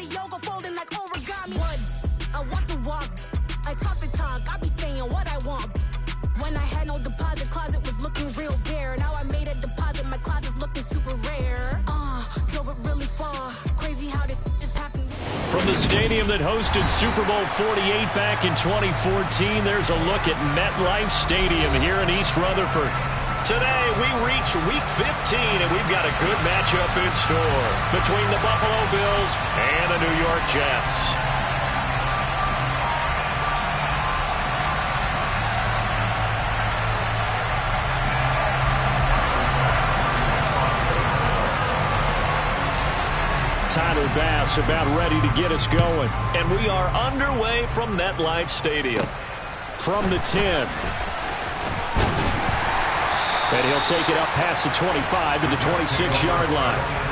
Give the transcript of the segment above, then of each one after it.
body yoga folding like origami. What? I walk the walk, I talk the talk, I be saying what I want. When I had no deposit, closet was looking real bare. Now I made a deposit, my closet's looking super rare. Drove it really far, crazy how did this happen. From the stadium that hosted Super Bowl 48 back in 2014, there's a look at MetLife Stadium here in East Rutherford. Today, we reach Week 15, and we've got a good matchup in store between the Buffalo Bills and the New York Jets. Tyler Bass about ready to get us going. And we are underway from MetLife Stadium. From the 10. And he'll take it up past the 25 to the 26-yard line.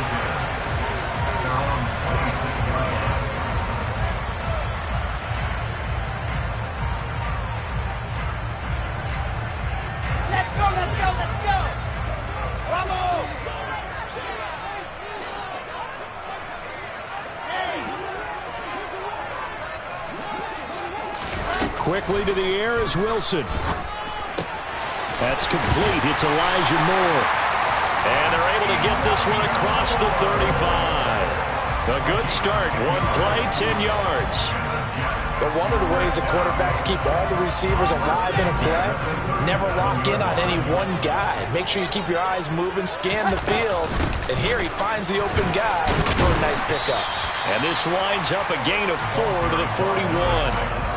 Quickly to the air is Wilson. That's complete. It's Elijah Moore. And they're able to get this one across the 35. A good start. One play, 10 yards. But one of the ways that quarterbacks keep all the receivers alive in a play, never lock in on any one guy. Make sure you keep your eyes moving, scan the field. And here he finds the open guy for a nice pickup. And this winds up a gain of 4 to the 41.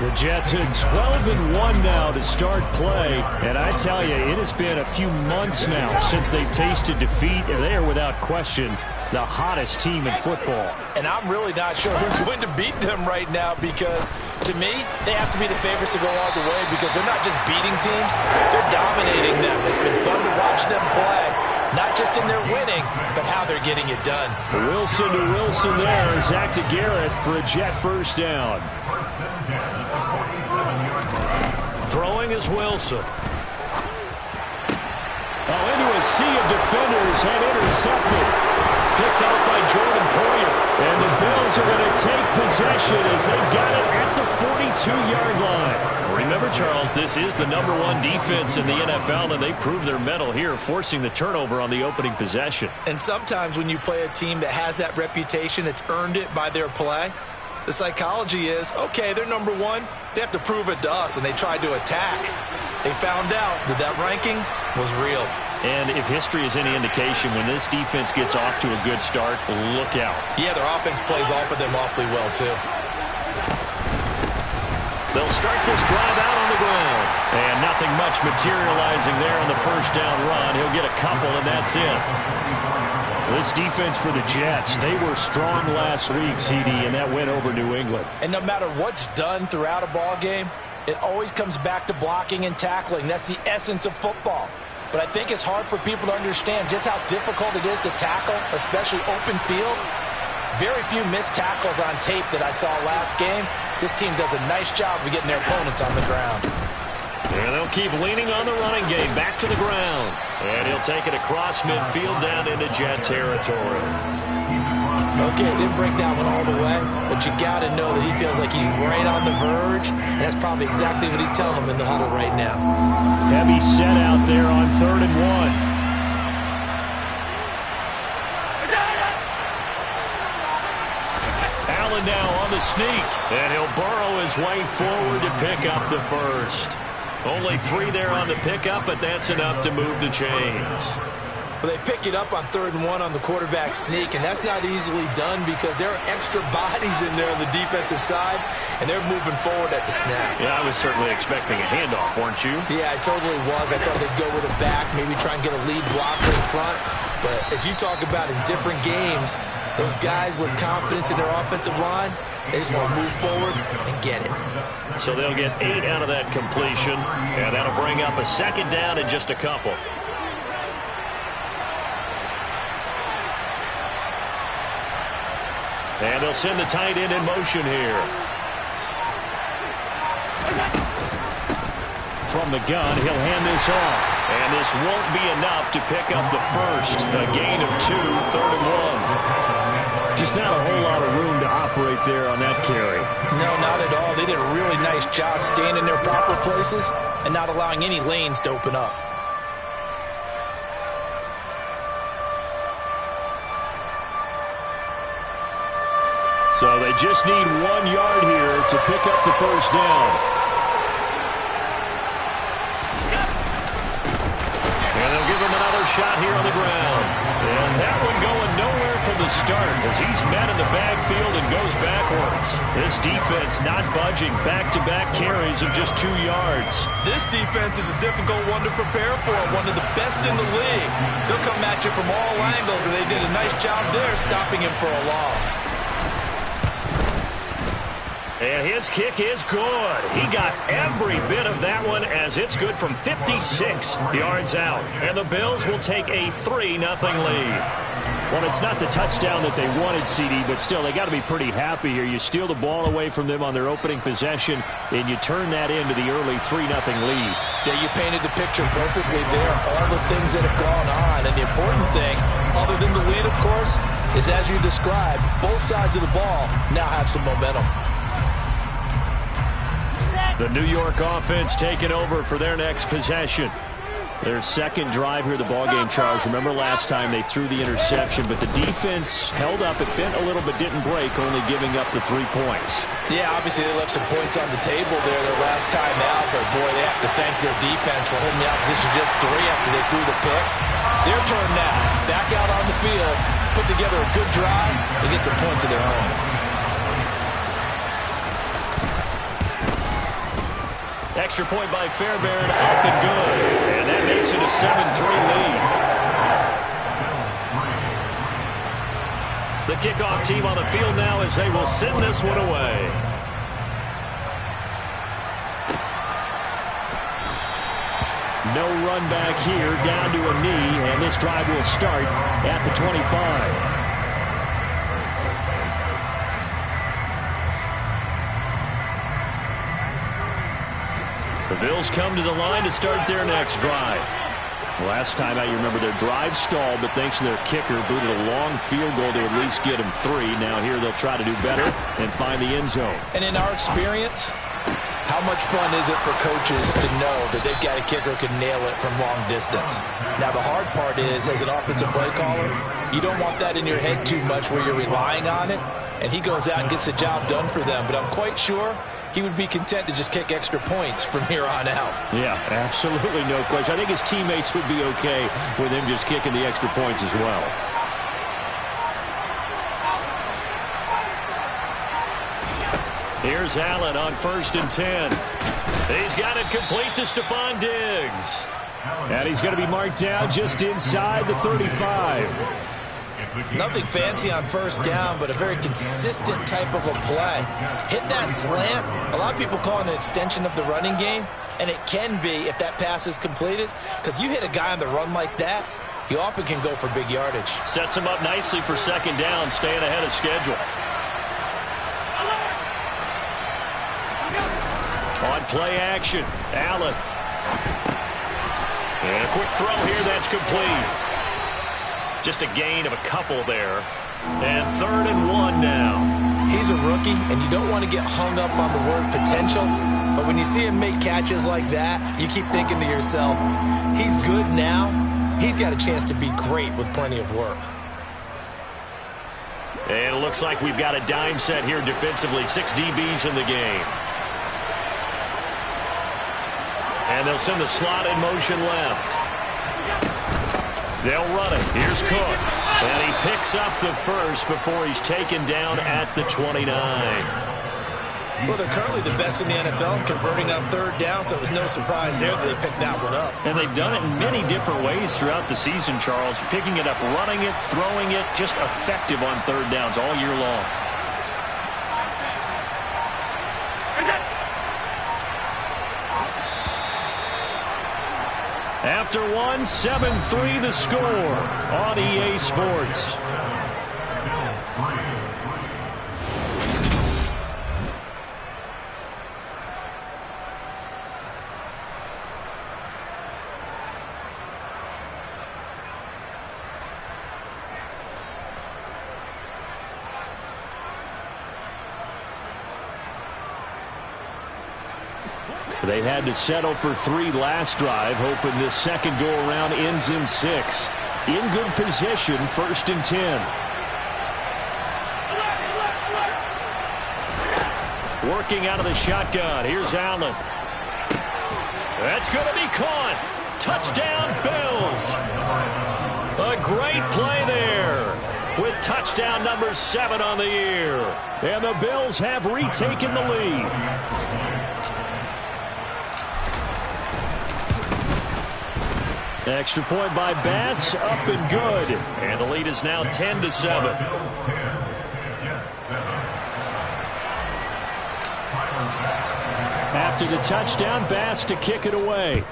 The Jets in 12-1 now to start play. And I tell you, it has been a few months now since they've tasted defeat, and they are without question the hottest team in football. And I'm really not sure who's going to beat them right now, because to me, they have to be the favorites to go all the way, because they're not just beating teams, they're dominating them. It's been fun to watch them play, not just in their winning, but how they're getting it done. Wilson to Wilson there. Zach to Garrett for a Jet first down. Throwing is Wilson. Into a sea of defenders and intercepted. Picked out by Jordan Poyer. And the Bills are going to take possession as they've got it at the 42-yard line. Remember, Charles, this is the #1 defense in the NFL, and they proved their mettle here, forcing the turnover on the opening possession. And sometimes when you play a team that has that reputation, that's earned it by their play, the psychology is, okay, they're #1. They have to prove it to us, and they tried to attack. They found out that that ranking was real. And if history is any indication, when this defense gets off to a good start, look out. Yeah, their offense plays off of them awfully well, too. They'll start this drive out on the ground. And nothing much materializing there on the first down run. He'll get a couple, and that's it. This defense for the Jets, they were strong last week, CD, and that went over New England. And no matter what's done throughout a ball game, it always comes back to blocking and tackling. That's the essence of football. But I think it's hard for people to understand just how difficult it is to tackle, especially open field. Very few missed tackles on tape that I saw last game. This team does a nice job of getting their opponents on the ground. And they'll keep leaning on the running game, back to the ground. And he'll take it across midfield down into Jet territory. Okay, didn't break that one all the way, but you got to know that he feels like he's right on the verge, and that's probably exactly what he's telling them in the huddle right now. Heavy set out there on 3rd and 1. Allen now on the sneak, and he'll burrow his way forward to pick up the first. Only 3 there on the pickup, but that's enough to move the chains. Well, they pick it up on 3rd and 1 on the quarterback sneak, and that's not easily done because there are extra bodies in there on the defensive side, and they're moving forward at the snap. Yeah, I was certainly expecting a handoff, weren't you? Yeah, I totally was. I thought they'd go with a back, maybe try and get a lead blocker in front. But as you talk about in different games, those guys with confidence in their offensive line, they just want to move forward and get it. So they'll get 8 out of that completion, and that'll bring up a 2nd down and just a couple. And they'll send the tight end in motion here. From the gun, he'll hand this off. And this won't be enough to pick up the first. A gain of 2, 3rd and 1. Just not a whole lot of room right there on that carry. No, not at all. They did a really nice job staying in their proper places and not allowing any lanes to open up. So they just need 1 yard here to pick up the first down. And they'll give him another shot here on the ground. And that one going nowhere from the start as he's met in the backfield and goes backwards. This defense not budging. Back-to-back carries of just 2 yards. This defense is a difficult one to prepare for, one of the best in the league. They'll come at you from all angles, and they did a nice job there stopping him for a loss. And his kick is good. He got every bit of that one as it's good from 56 yards out. And the Bills will take a 3-0 lead. Well, it's not the touchdown that they wanted, CD, but still, they got to be pretty happy here. You steal the ball away from them on their opening possession, and you turn that into the early 3-0 lead. Yeah, you painted the picture perfectly there. All the things that have gone on. And the important thing, other than the lead, of course, is as you described, both sides of the ball now have some momentum. The New York offense taking over for their next possession. Their second drive here, the ballgame, Charles. Remember last time they threw the interception, but the defense held up. It bent a little but didn't break, only giving up the 3 points. Yeah, obviously they left some points on the table there their last time out, but boy, they have to thank their defense for holding the opposition just 3 after they threw the pick. Their turn now. Back out on the field, put together a good drive, and get some points of their own. Extra point by Fairbairn, up and good. And that makes it a 7-3 lead. The kickoff team on the field now as they will send this one away. No run back here, down to a knee, and this drive will start at the 25. The Bills come to the line to start their next drive. Last time out, you remember their drive stalled, but thanks to their kicker, booted a long field goal to at least get them 3. Now here they'll try to do better and find the end zone. And in our experience, how much fun is it for coaches to know that they've got a kicker who can nail it from long distance? Now the hard part is, as an offensive play caller, you don't want that in your head too much where you're relying on it, and he goes out and gets the job done for them. But I'm quite sure he would be content to just kick extra points from here on out. Yeah, absolutely no question. I think his teammates would be okay with him just kicking the extra points as well. Here's Allen on 1st and 10. He's got it complete to Stephon Diggs. And he's going to be marked down just inside the 35. Nothing fancy on first down, but a very consistent type of a play. Hit that slant. A lot of people call it an extension of the running game, and it can be if that pass is completed, because you hit a guy on the run like that, he often can go for big yardage. Sets him up nicely for second down, staying ahead of schedule. On play action, Allen. And a quick throw here, that's complete. Just a gain of a couple there. And 3rd and 1 now. He's a rookie, and you don't want to get hung up on the word potential. But when you see him make catches like that, you keep thinking to yourself, he's good now. He's got a chance to be great with plenty of work. And it looks like we've got a dime set here defensively. 6 DBs in the game. And they'll send the slot in motion left. They'll run it. Here's Cook. And he picks up the first before he's taken down at the 29. Well, they're currently the best in the NFL in converting on 3rd down, so it was no surprise there that they picked that one up. And they've done it in many different ways throughout the season, Charles. Picking it up, running it, throwing it, just effective on 3rd downs all year long. After 1, 7-3 the score on EA Sports. They had to settle for 3 last drive, hoping this second go-around ends in 6. In good position, 1st and 10. Working out of the shotgun. Here's Allen. That's going to be caught. Touchdown, Bills. A great play there with touchdown number 7 on the year. And the Bills have retaken the lead. Extra point by Bass, up and good. And the lead is now 10-7. After the touchdown, Bass to kick it away.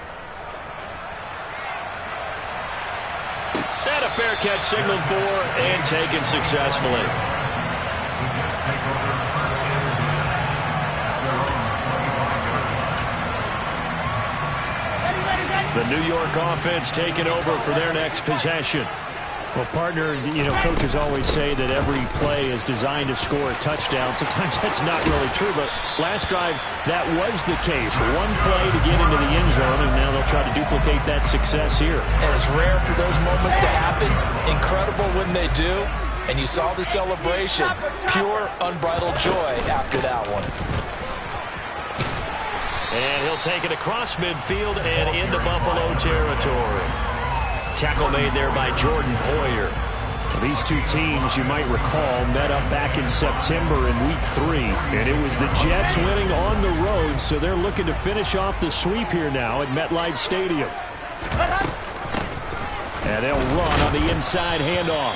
And a fair catch signaled for and taken successfully. The New York offense taking over for their next possession. Well, partner, coaches always say that every play is designed to score a touchdown. Sometimes that's not really true, but last drive, that was the case. One play to get into the end zone, and now they'll try to duplicate that success here. And it's rare for those moments to happen. Incredible when they do. And you saw the celebration. Pure, unbridled joy after that one. And he'll take it across midfield and into Buffalo territory. Tackle made there by Jordan Poyer. These two teams, you might recall, met up back in September in Week 3. And it was the Jets winning on the road, so they're looking to finish off the sweep here now at MetLife Stadium. And they'll run on the inside handoff.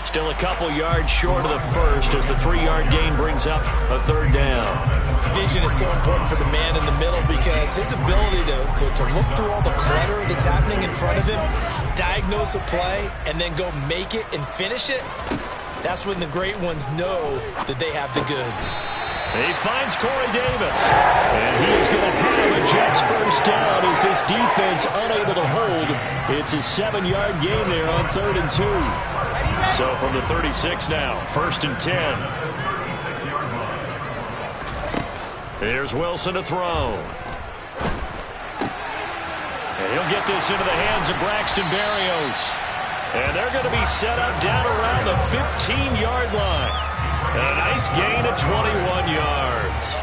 Still a couple yards short of the first as the 3-yard gain brings up a 3rd down. Vision is so important for the man in the middle because his ability to look through all the clutter that's happening in front of him, diagnose a play, and then go make it and finish it, that's when the great ones know that they have the goods. He finds Corey Davis. And he is going to have a Jets 1st down as this defense unable to hold. It's a 7-yard gain there on 3rd and 2. So from the 36 now, 1st and 10. Here's Wilson to throw. And he'll get this into the hands of Braxton Berrios. And they're going to be set up down around the 15-yard line. And a nice gain of 21 yards.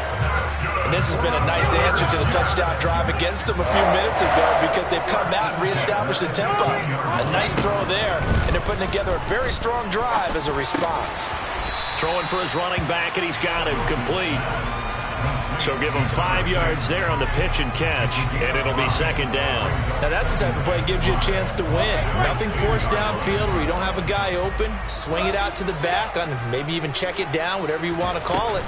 And this has been a nice answer to the touchdown drive against them a few minutes ago because they've come out and reestablished the tempo. A nice throw there, and they're putting together a very strong drive as a response. Throwing for his running back, and he's got him complete. So give him 5 yards there on the pitch and catch, and it'll be 2nd down. Now that's the type of play that gives you a chance to win. Nothing forced downfield where you don't have a guy open. Swing it out to the back, and maybe even check it down, whatever you want to call it.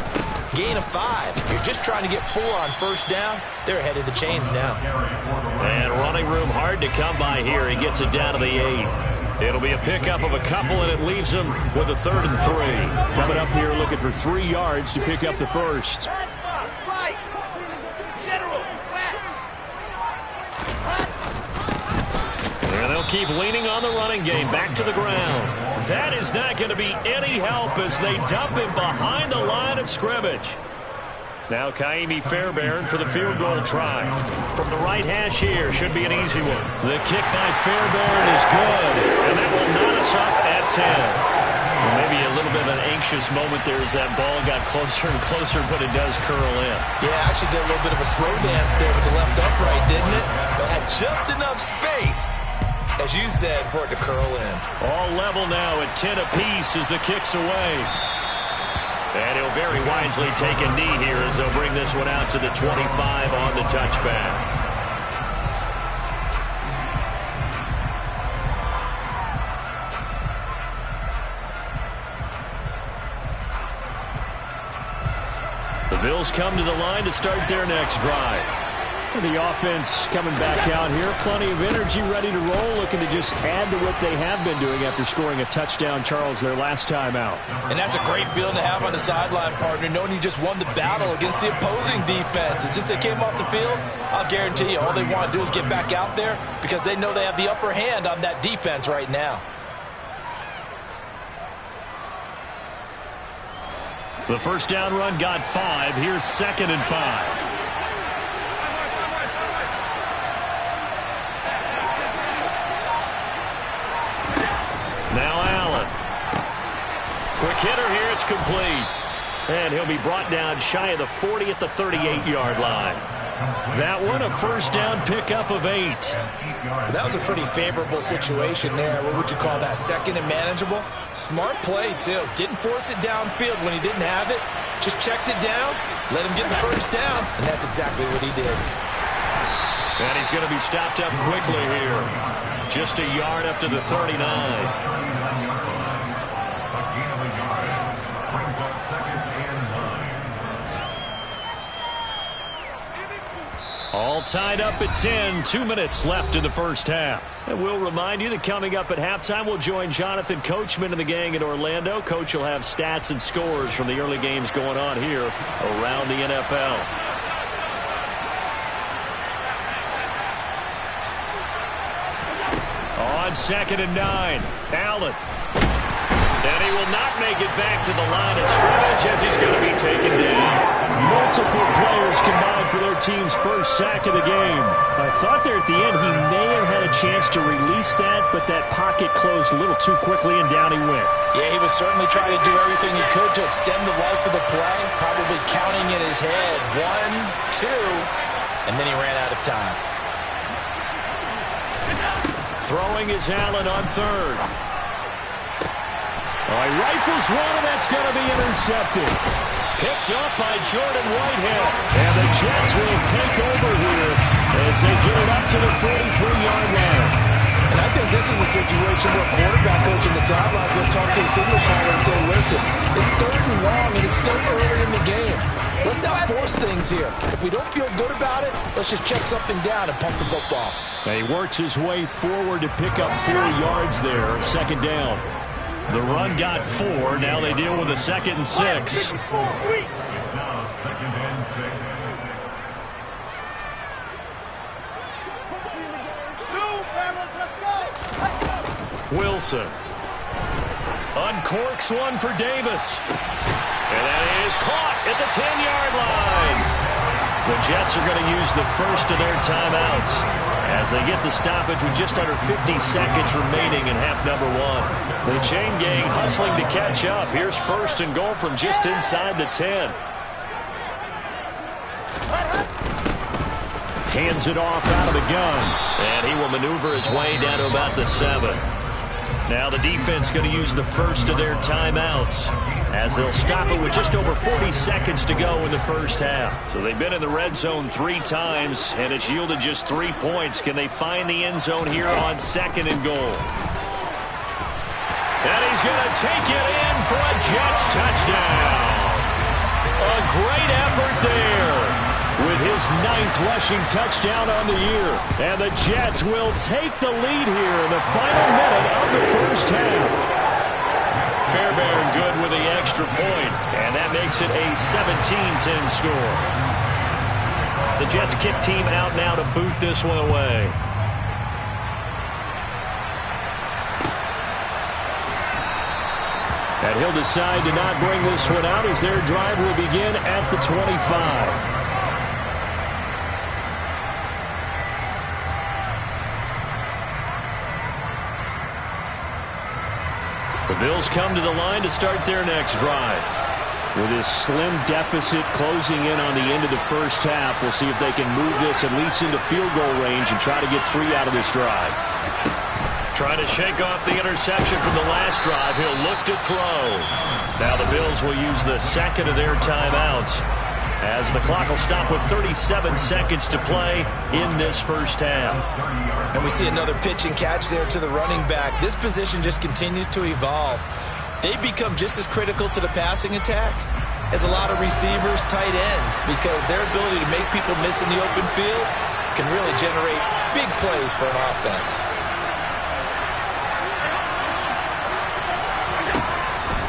Gain of 5. You're just trying to get 4 on 1st down. They're ahead of the chains now. And running room hard to come by here. He gets it down to the 8. It'll be a pickup of a couple, and it leaves him with a 3rd and 3. Coming up here looking for 3 yards to pick up the first. And they'll keep leaning on the running game. Back to the ground. That is not going to be any help as they dump him behind the line of scrimmage. Now Kaimi Fairbairn for the field goal try. From the right hash here, should be an easy one. The kick by Fairbairn is good, and that will knot us up at 10. Well, maybe a little bit of an anxious moment there as that ball got closer and closer, but it does curl in. Yeah, actually did a little bit of a slow dance there with the left upright, didn't it? But had just enough space, as you said, for it to curl in. All level now at 10 apiece as the kick's away. And he'll very wisely take a knee here as they'll bring this one out to the 25 on the touchback. The Bills come to the line to start their next drive. The offense coming back out here. Plenty of energy, ready to roll, looking to just add to what they have been doing after scoring a touchdown, Charles, their last time out. And that's a great feeling to have on the sideline, partner, knowing you just won the battle against the opposing defense. And since they came off the field, I'll guarantee you all they want to do is get back out there because they know they have the upper hand on that defense right now. The 1st down run got 5. Here's 2nd and 5. quick hitter here. It's complete. And he'll be brought down shy of the 40 at the 38-yard line. That one, a first down pickup of 8. That was a pretty favorable situation there. What would you call that? Second and manageable? Smart play, too. Didn't force it downfield when he didn't have it. Just checked it down, let him get the first down, and that's exactly what he did. And he's going to be stopped up quickly here. Just a yard up to the 39. All tied up at 10. 2 minutes left in the first half. And we'll remind you that coming up at halftime, we'll join Jonathan Coachman and the gang in Orlando. Coach will have stats and scores from the early games going on here around the NFL. On 2nd and 9, Allen. And he will not make it back to the line of scrimmage as he's going to be taken down. Multiple players combined for their team's first sack of the game. I thought there at the end he may have had a chance to release that, but that pocket closed a little too quickly and down he went. Yeah, he was certainly trying to do everything he could to extend the life of the play, probably counting in his head 1, 2, and then he ran out of time. Throwing is Allen on 3rd. He rifles one, and that's going to be intercepted. Picked up by Jordan Whitehead. And the Jets will take over here as they get it up to the 43-yard line. And I think this is a situation where a quarterback coach in the sideline is going to talk to a signal caller and say, listen, it's 3rd and long, and it's still early in the game. Let's not force things here. If we don't feel good about it, let's just check something down and pump the football. And he works his way forward to pick up 4 yards there. 2nd down. The run got 4. Now they deal with a 2nd and 6. It's now 2nd and 6. Wilson uncorks one for Davis. And that is caught at the 10-yard line. The Jets are going to use the first of their timeouts as they get the stoppage with just under 50 seconds remaining in half number 1. The chain gang hustling to catch up. Here's 1st and goal from just inside the 10. Hands it off out of the gun. And he will maneuver his way down to about the 7. Now the defense going to use the first of their timeouts as they'll stop it with just over 40 seconds to go in the first half. So they've been in the red zone 3 times, and it's yielded just 3 points. Can they find the end zone here on 2nd and goal? And he's going to take it in for a Jets touchdown. A great effort there with his 9th rushing touchdown on the year. And the Jets will take the lead here in the final minute of the first half. Fairbairn good with the extra point, and that makes it a 17-10 score. The Jets kick team out now to boot this one away. And he'll decide to not bring this one out as their drive will begin at the 25. The Bills come to the line to start their next drive. With his slim deficit closing in on the end of the first half, we'll see if they can move this at least into field goal range and try to get 3 out of this drive. Trying to shake off the interception from the last drive. He'll look to throw. Now the Bills will use the 2nd of their timeouts as the clock will stop with 37 seconds to play in this first half. And we see another pitch and catch there to the running back. This position just continues to evolve. They become just as critical to the passing attack as a lot of receivers, tight ends, because their ability to make people miss in the open field can really generate big plays for an offense.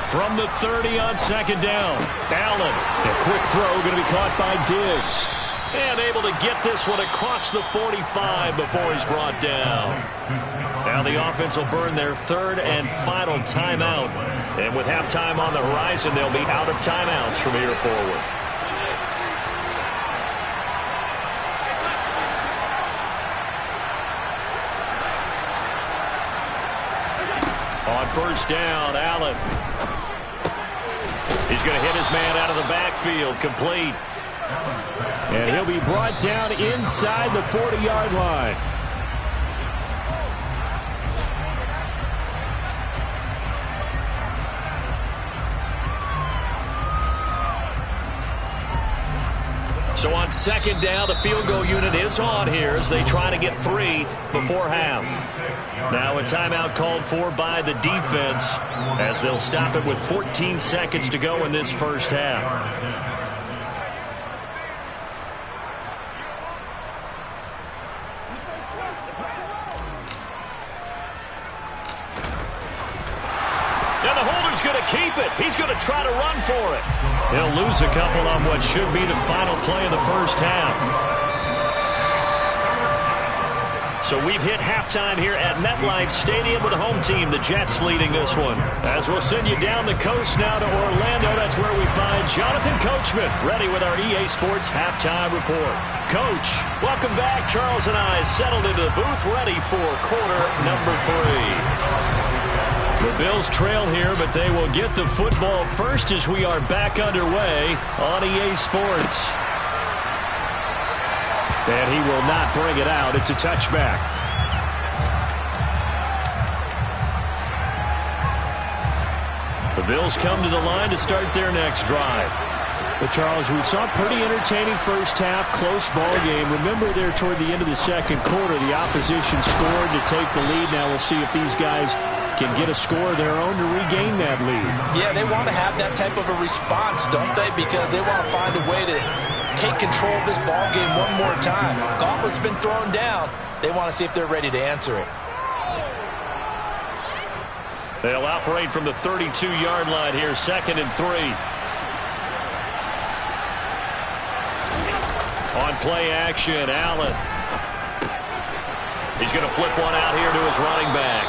From the 30 on 2nd down, Allen. A quick throw going to be caught by Diggs. And able to get this one across the 45 before he's brought down. Now the offense will burn their 3rd and final timeout. And with halftime on the horizon, they'll be out of timeouts from here forward. On 1st down, Allen. He's going to hit his man out of the backfield, complete. And he'll be brought down inside the 40-yard line. So on second down, the field goal unit is on here as they try to get 3 before half. Now a timeout called for by the defense as they'll stop it with 14 seconds to go in this first half. Keep it. He's going to try to run for it. He'll lose a couple on what should be the final play of the first half. So we've hit halftime here at MetLife Stadium with the home team, the Jets, leading this one. As we'll send you down the coast now to Orlando, that's where we find Jonathan Coachman, ready with our EA Sports halftime report. Coach, welcome back. Charles and I settled into the booth, ready for quarter number 3. The Bills trail here, but they will get the football first as we are back underway on EA Sports. And he will not bring it out. It's a touchback. The Bills come to the line to start their next drive. But, Charles, we saw a pretty entertaining first half, close ball game. Remember there toward the end of the second quarter, the opposition scored to take the lead. Now we'll see if these guys can get a score of their own to regain that lead. Yeah, they want to have that type of a response, don't they? Because they want to find a way to take control of this ball game one more time. Gauntlet's been thrown down. They want to see if they're ready to answer it. They'll operate from the 32-yard line here, 2nd and 3. On play action, Allen. He's going to flip one out here to his running back.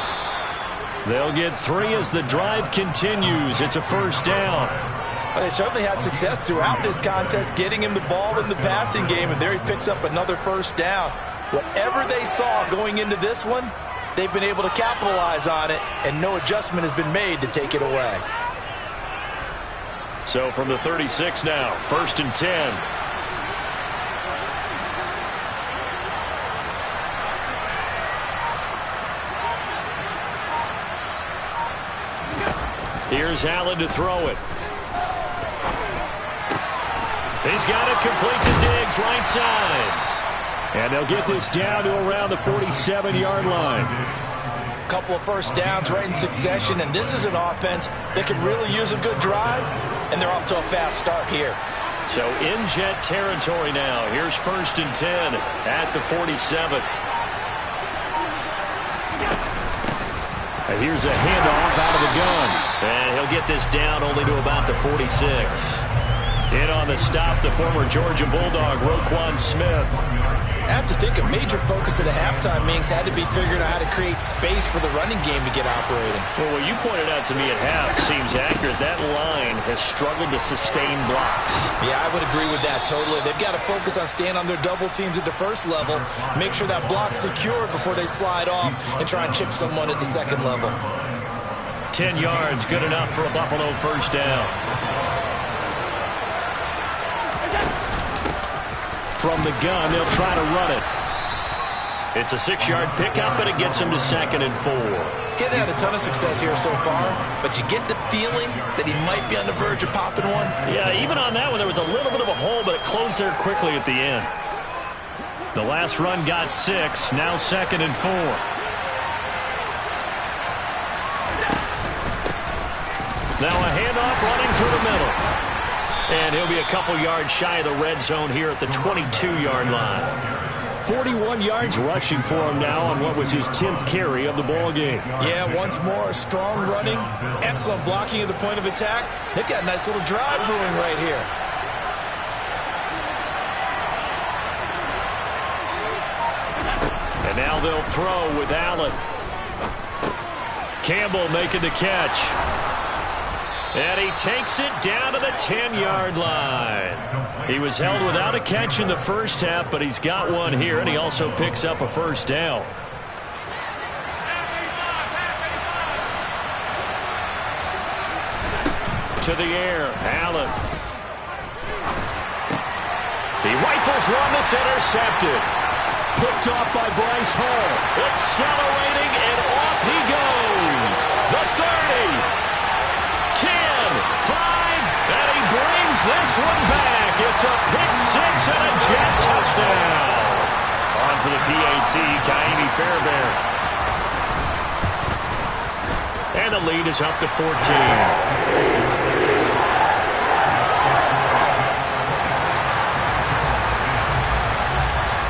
They'll get 3 as the drive continues. It's a first down. Well, they certainly had success throughout this contest getting him the ball in the passing game, and there he picks up another first down. Whatever they saw going into this one, they've been able to capitalize on it, and no adjustment has been made to take it away. So from the 36 now, 1st and 10. Here's Allen to throw it. He's got it complete to Diggs, right side. And they'll get this down to around the 47-yard line. A couple of first downs right in succession, and this is an offense that could really use a good drive, and they're off to a fast start here. So in Jet territory now. Here's 1st and 10 at the 47. Here's a handoff out of the gun. And he'll get this down only to about the 46. In on the stop, the former Georgia Bulldog, Roquan Smith. I have to think a major focus of the halftime meetings had to be figuring out how to create space for the running game to get operating. Well, what you pointed out to me at half seems accurate. That line has struggled to sustain blocks. Yeah, I would agree with that totally. They've got to focus on staying on their double teams at the first level, make sure that block's secured before they slide off and try and chip someone at the second level. 10 yards, good enough for a Buffalo first down. From the gun, they'll try to run it. It's a 6-yard pickup, but it gets him to 2nd and 4. Getting had a ton of success here so far, but you get the feeling that he might be on the verge of popping one. Yeah, even on that one, there was a little bit of a hole, but it closed there quickly at the end. The last run got 6, now 2nd and 4. Now a handoff running through the middle. And he'll be a couple yards shy of the red zone here at the 22-yard line. 41 yards rushing for him now on what was his 10th carry of the ball game. Yeah, once more, strong running, excellent blocking at the point of attack. They've got a nice little drive brewing right here. And now they'll throw with Allen. Campbell making the catch. And he takes it down to the 10-yard line. He was held without a catch in the first half, but he's got one here, and he also picks up a first down. To the air, Allen. He rifles one that's intercepted. Picked off by Bryce Hall. Accelerating, and off he goes. The 30. 10, 5, and he brings this one back. It's a pick six and a Jet touchdown. On for the PAT, Kaimi Fairbairn. And the lead is up to 14.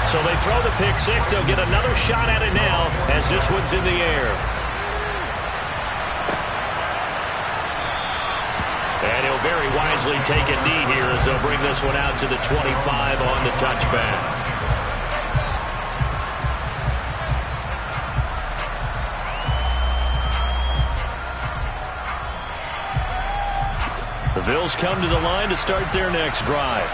So they throw the pick six. They'll get another shot at it now as this one's in the air. And he'll very wisely take a knee here as they'll bring this one out to the 25 on the touchback. The Bills come to the line to start their next drive.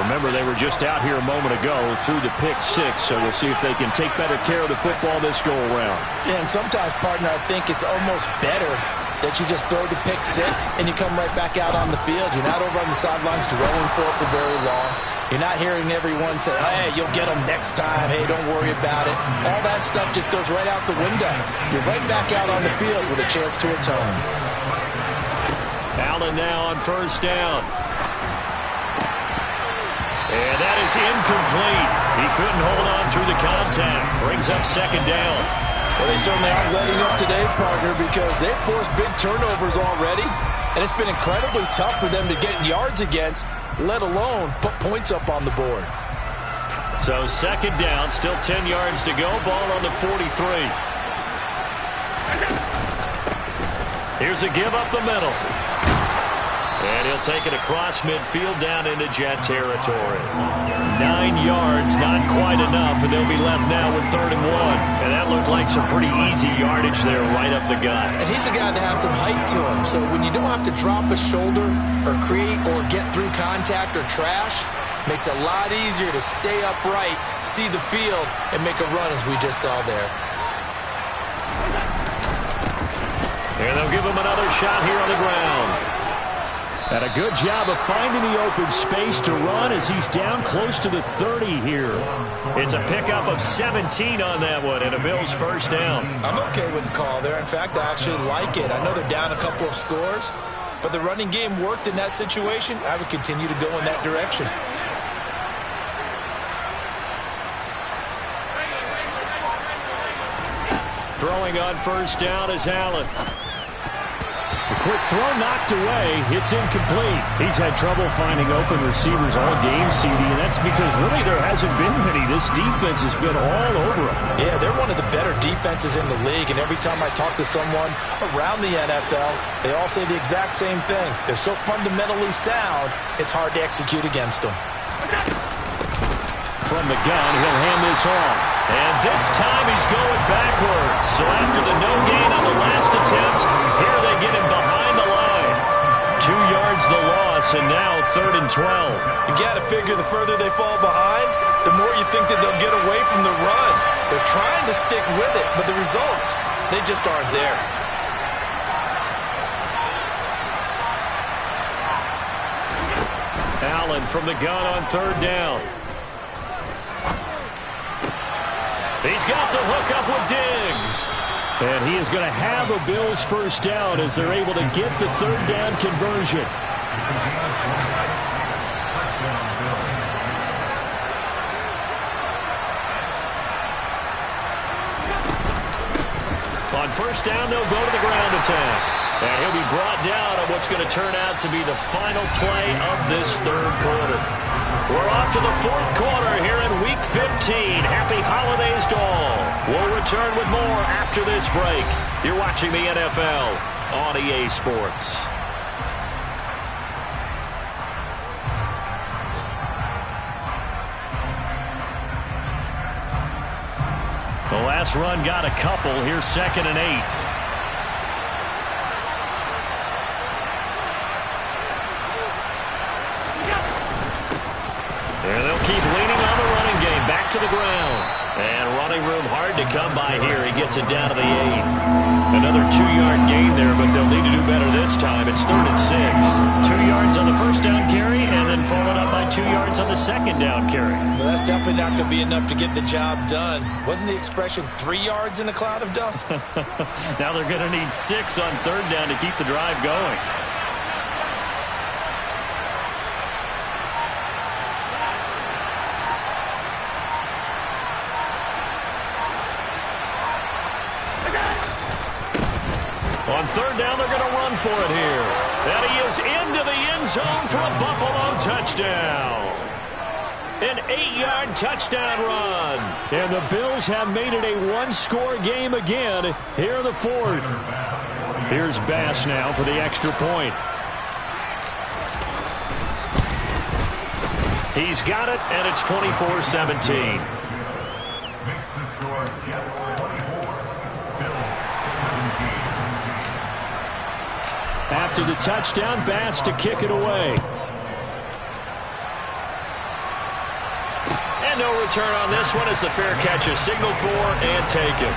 Remember, they were just out here a moment ago through the pick six, so we'll see if they can take better care of the football this go-around. Yeah, and sometimes, partner, I think it's almost better that you just throw the pick six and you come right back out on the field. You're not over on the sidelines dwelling for it for very long. You're not hearing everyone say, hey, you'll get them next time. Hey, don't worry about it. All that stuff just goes right out the window. You're right back out on the field with a chance to atone. Allen now on first down. And that is incomplete. He couldn't hold on through the contact. Brings up second down. Well, they certainly aren't letting up today, partner, because they've forced big turnovers already. And it's been incredibly tough for them to get yards against, let alone put points up on the board. So second down, still 10 yards to go. Ball on the 43. Here's a give up the middle. And he'll take it across midfield down into Jet territory. 9 yards, not quite enough, and they'll be left now with 3rd and 1. And that looked like some pretty easy yardage there right up the gut. And he's a guy that has some height to him, so when you don't have to drop a shoulder or create or get through contact or trash, makes it a lot easier to stay upright, see the field, and make a run as we just saw there. And they'll give him another shot here on the ground. And a good job of finding the open space to run as he's down close to the 30 here. It's a pickup of 17 on that one and a Bills first down. I'm okay with the call there. In fact, I actually like it. I know they're down a couple of scores, but the running game worked in that situation. I would continue to go in that direction. Throwing on first down is Allen. A quick throw knocked away. It's incomplete. He's had trouble finding open receivers all game, CD, and that's because really there hasn't been many. This defense has been all over him. Yeah, they're one of the better defenses in the league, and every time I talk to someone around the NFL, they all say the exact same thing. They're so fundamentally sound, it's hard to execute against them. From the gun, he'll hand this off. And this time he's going backwards. So after the no gain on the last attempt, here they get him behind the line. 2 yards the loss, and now 3rd and 12. You got to figure the further they fall behind, the more you think that they'll get away from the run. They're trying to stick with it, but the results, they just aren't there. Allen from the gun on 3rd down. He's got the hook up with Diggs. And he is going to have a Bills first down as they're able to get the 3rd down conversion. On first down, they'll go to the ground attack. And he'll be brought down on what's going to turn out to be the final play of this 3rd quarter. We're off to the 4th quarter here in Week 15. Happy holidays to all. We'll return with more after this break. You're watching the NFL on EA Sports. The last run got a couple. Here's 2nd and 8. And they'll keep leaning on the running game. Back to the ground. And running room hard to come by here. He gets it down to the 8. Another 2-yard gain there, but they'll need to do better this time. It's 3rd and 6. 2 yards on the first down carry, and then followed up by 2 yards on the second down carry. Well, that's definitely not going to be enough to get the job done. Wasn't the expression 3 yards in a cloud of dust? Now they're going to need 6 on 3rd down to keep the drive going. On 3rd down, they're going to run for it here. And he is into the end zone for a Buffalo touchdown. An 8-yard touchdown run. And the Bills have made it a one-score game again here in the 4th. Here's Bass now for the extra point. He's got it, and it's 24-17. Makes the score Jets 24, Bills 17. After the touchdown, Bass to kick it away. And no return on this one as the fair catch is signaled for and taken.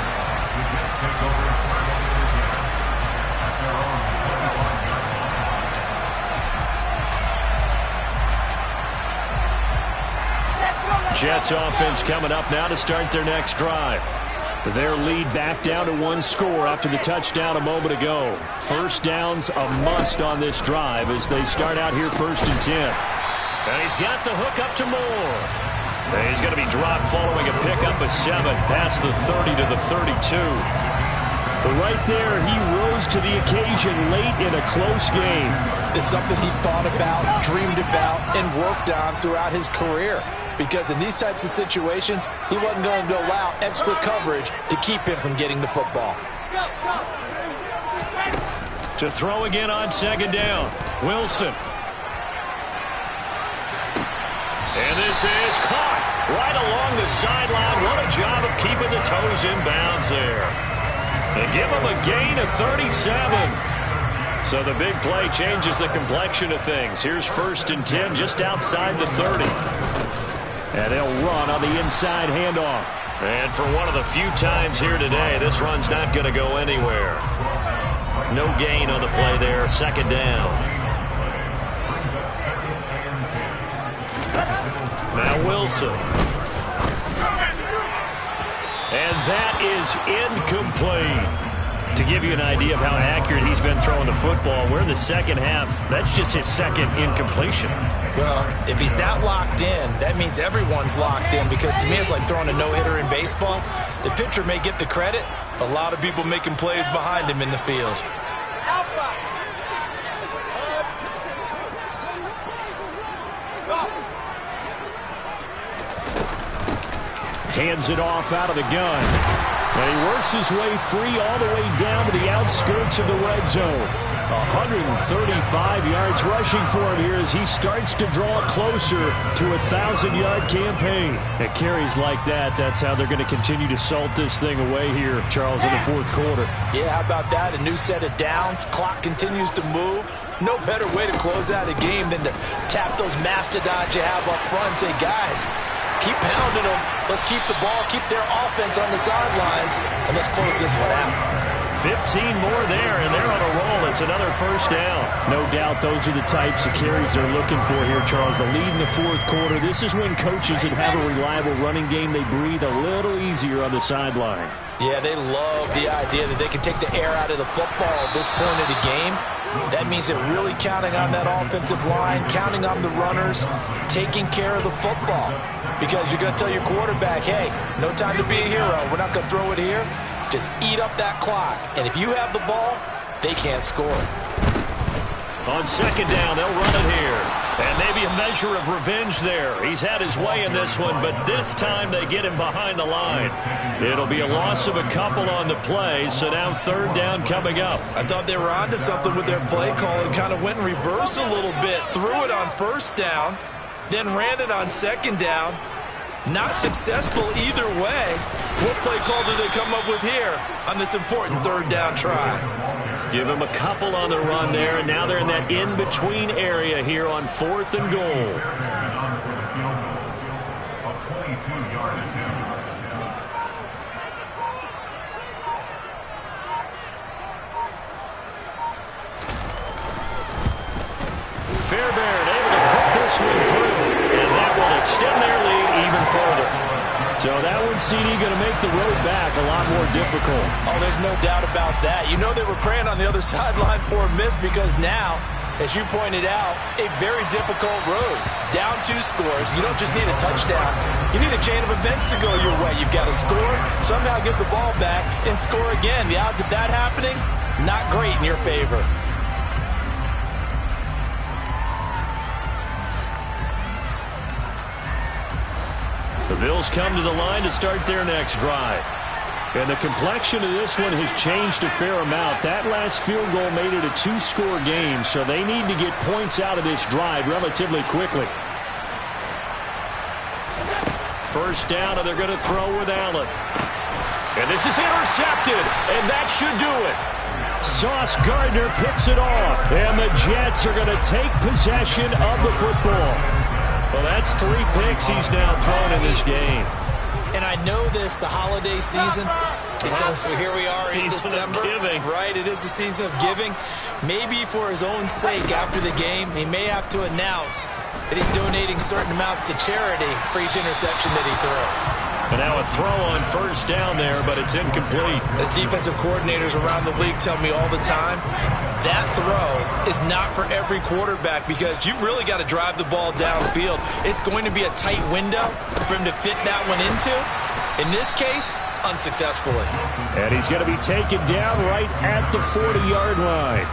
Jets offense coming up now to start their next drive. Their lead back down to 1 score after the touchdown a moment ago. First down's a must on this drive as they start out here 1st and 10. And he's got the hook up to Moore. And he's going to be dropped following a pickup of 7 past the 30 to the 32. But right there, he rose to the occasion late in a close game. It's something he thought about, dreamed about, and worked on throughout his career. Because in these types of situations, he wasn't going to allow extra coverage to keep him from getting the football. To throw again on 2nd down, Wilson. And this is caught right along the sideline. What a job of keeping the toes in bounds there. They give him a gain of 37. So the big play changes the complexion of things. Here's 1st and 10 just outside the 30. And they'll run on the inside handoff. And for one of the few times here today, this run's not going to go anywhere. No gain on the play there. 2nd down. Now Wilson. And that is incomplete. To give you an idea of how accurate he's been throwing the football, we're in the second half. That's just his 2nd incompletion. Well, if he's not locked in, that means everyone's locked in, because to me it's like throwing a no-hitter in baseball. The pitcher may get the credit, a lot of people making plays behind him in the field. Hands it off out of the gun. And he works his way free all the way down to the outskirts of the red zone. 135 yards rushing for him here as he starts to draw closer to a 1,000-yard campaign. At carries like that, that's how they're going to continue to salt this thing away here, Charles, in the 4th quarter. Yeah, how about that? A new set of downs. Clock continues to move. No better way to close out a game than to tap those mastodons you have up front and say, guys, keep pounding them. Let's keep the ball, keep their offense on the sidelines, and let's close this one out. 15 more there, and they're on a roll. It's another 1st down. No doubt those are the types of carries they're looking for here, Charles. The lead in the 4th quarter. This is when coaches that have a reliable running game, they breathe a little easier on the sideline. Yeah, they love the idea that they can take the air out of the football at this point of the game. That means they're really counting on that offensive line, counting on the runners, taking care of the football. Because you're going to tell your quarterback, hey, no time to be a hero. We're not going to throw it here. Just eat up that clock. And if you have the ball, they can't score. On 2nd down, they'll run it here. And maybe a measure of revenge there. He's had his way in this one, but this time they get him behind the line. It'll be a loss of a couple on the play, so now 3rd down coming up. I thought they were onto something with their play call and kind of went in reverse a little bit. Threw it on 1st down, then ran it on 2nd down. Not successful either way. What play call do they come up with here on this important 3rd down try? Give them a couple on the run there, and now they're in that in-between area here on 4th and goal. Fairbairn able to put this one through, and that will extend their lead even further. So that one, CD, going to make the road back a lot more difficult. Oh, there's no doubt about that. You know they were praying on the other sideline for a miss because now, as you pointed out, a very difficult road. Down 2 scores. You don't just need a touchdown. You need a chain of events to go your way. You've got to score, somehow get the ball back, and score again. The odds of that happening, not great in your favor. The Bills come to the line to start their next drive. And the complexion of this one has changed a fair amount. That last field goal made it a 2-score game, so they need to get points out of this drive relatively quickly. First down, and they're going to throw with Allen. And this is intercepted, and that should do it. Sauce Gardner picks it off, and the Jets are going to take possession of the football. Well, that's 3 picks he's now thrown in this game. And I know this, the holiday season, because here we are in December. Right, it is the season of giving. Maybe for his own sake, after the game, he may have to announce that he's donating certain amounts to charity for each interception that he threw. And now a throw on first down there, but it's incomplete. As defensive coordinators around the league tell me all the time, that throw is not for every quarterback because you've really got to drive the ball downfield. It's going to be a tight window for him to fit that one into. In this case, unsuccessfully. And he's going to be taken down right at the 40-yard line.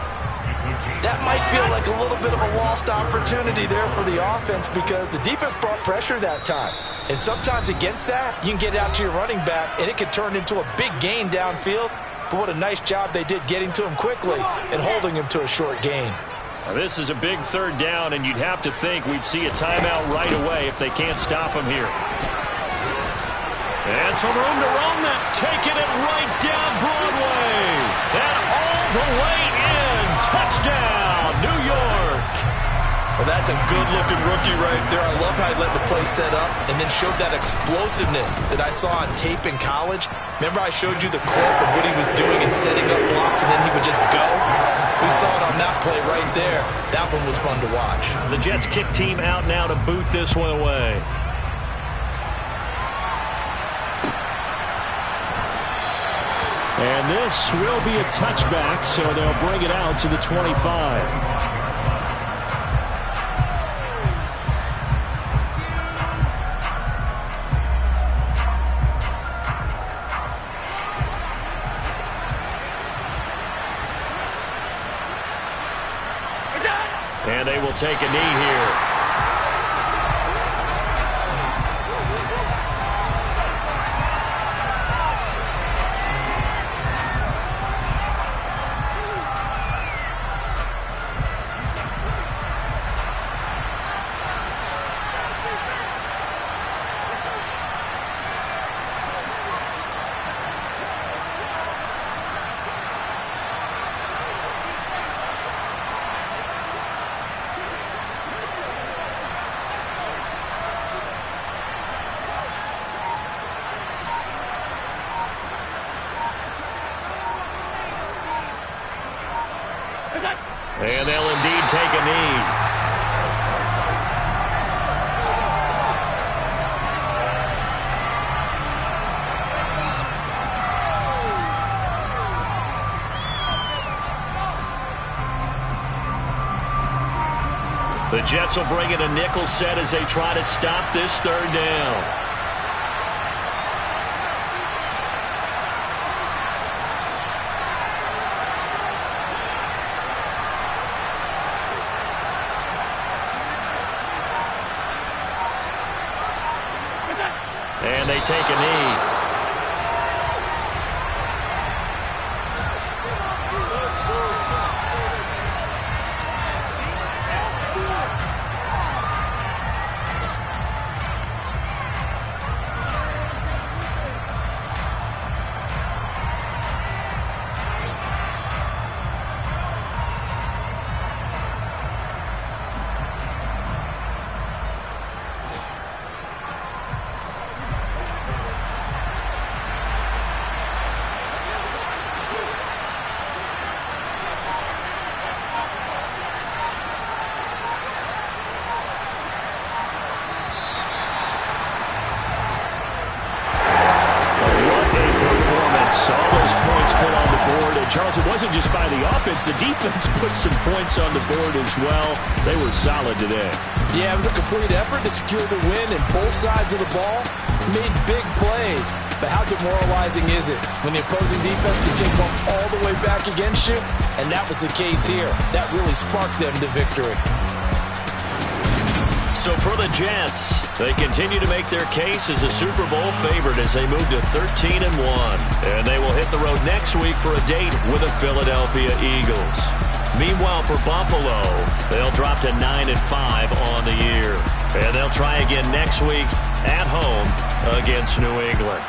That might feel like a little bit of a lost opportunity there for the offense because the defense brought pressure that time. And sometimes against that, you can get out to your running back, and it could turn into a big gain downfield. But what a nice job they did getting to him quickly and holding him to a short gain. Now, this is a big third down, and you'd have to think we'd see a timeout right away if they can't stop him here. And some room to roam that, taking it right down Broadway. And all the way in. Touchdown, New York. Well, that's a good-looking rookie right there. I love how he let the play set up and then showed that explosiveness that I saw on tape in college. Remember I showed you the clip of what he was doing and setting up blocks, and then he would just go? We saw it on that play right there. That one was fun to watch. The Jets kick team out now to boot this one away. And this will be a touchback, so they'll bring it out to the 25. And they will take a knee here. And they'll indeed take a knee. The Jets will bring in a nickel set as they try to stop this third down. And they take a knee. Charles, it wasn't just by the offense. The defense put some points on the board as well. They were solid today. Yeah, it was a complete effort to secure the win, and both sides of the ball made big plays. But how demoralizing is it when the opposing defense can take one all the way back against you? And that was the case here. That really sparked them to victory. So for the Jets, they continue to make their case as a Super Bowl favorite as they move to 13-1. And they will hit the road next week for a date with the Philadelphia Eagles. Meanwhile, for Buffalo, they'll drop to 9-5 on the year. And they'll try again next week at home against New England.